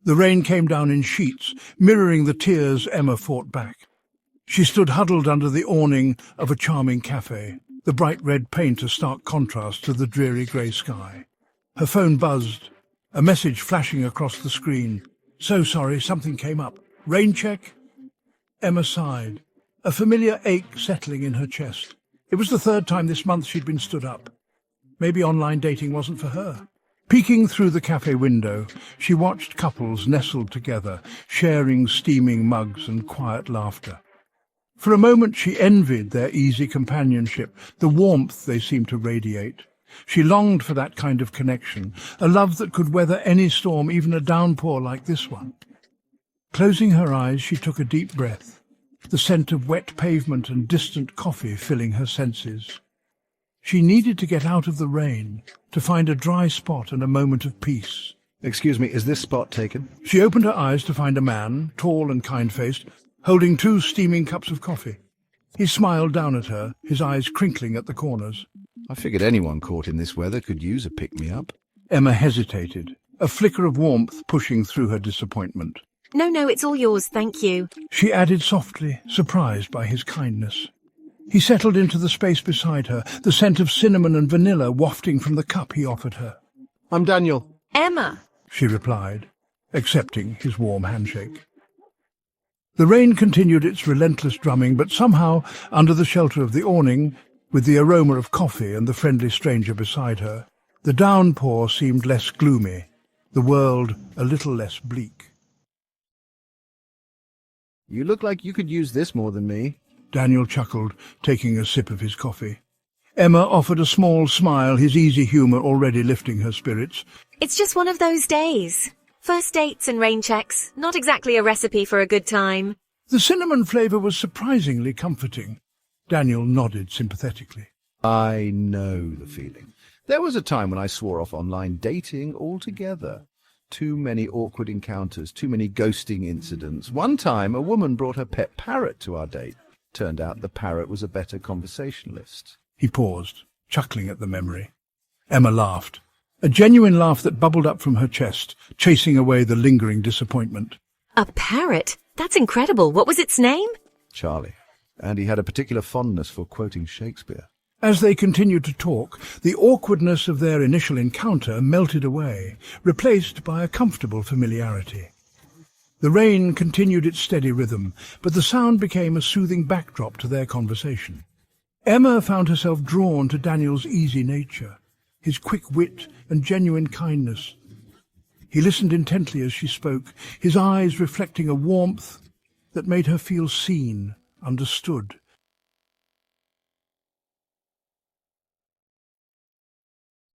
The rain came down in sheets, mirroring the tears Emma fought back. She stood huddled under the awning of a charming cafe, the bright red paint a stark contrast to the dreary grey sky. Her phone buzzed, a message flashing across the screen. "So sorry, something came up. Rain check?" Emma sighed, a familiar ache settling in her chest. It was the third time this month she'd been stood up. Maybe online dating wasn't for her. Peeking through the cafe window, she watched couples nestled together, sharing steaming mugs and quiet laughter. For a moment she envied their easy companionship, the warmth they seemed to radiate. She longed for that kind of connection, a love that could weather any storm, even a downpour like this one. Closing her eyes, she took a deep breath, the scent of wet pavement and distant coffee filling her senses. She needed to get out of the rain, to find a dry spot and a moment of peace. "Excuse me, is this spot taken?" She opened her eyes to find a man, tall and kind-faced, holding 2 steaming cups of coffee. He smiled down at her, his eyes crinkling at the corners. "I figured anyone caught in this weather could use a pick-me-up." Emma hesitated, a flicker of warmth pushing through her disappointment. No, it's all yours, thank you. She added softly, surprised by his kindness. He settled into the space beside her, the scent of cinnamon and vanilla wafting from the cup he offered her. "I'm Daniel." Emma. She replied, accepting his warm handshake. The rain continued its relentless drumming, but somehow, under the shelter of the awning, with the aroma of coffee and the friendly stranger beside her, the downpour seemed less gloomy, the world a little less bleak. "You look like you could use this more than me." Daniel chuckled, taking a sip of his coffee. Emma offered a small smile, his easy humour already lifting her spirits. It's just one of those days. First dates and rain checks, not exactly a recipe for a good time. The cinnamon flavour was surprisingly comforting. Daniel nodded sympathetically. "I know the feeling. There was a time when I swore off online dating altogether. Too many awkward encounters, too many ghosting incidents. One time a woman brought her pet parrot to our date. Turned out the parrot was a better conversationalist." He paused, chuckling at the memory. Emma laughed, a genuine laugh that bubbled up from her chest, chasing away the lingering disappointment. A parrot? That's incredible. What was its name? Charlie. And he had a particular fondness for quoting Shakespeare. As they continued to talk, the awkwardness of their initial encounter melted away, replaced by a comfortable familiarity. The rain continued its steady rhythm, but the sound became a soothing backdrop to their conversation. Emma found herself drawn to Daniel's easy nature, his quick wit and genuine kindness. He listened intently as she spoke, his eyes reflecting a warmth that made her feel seen, understood.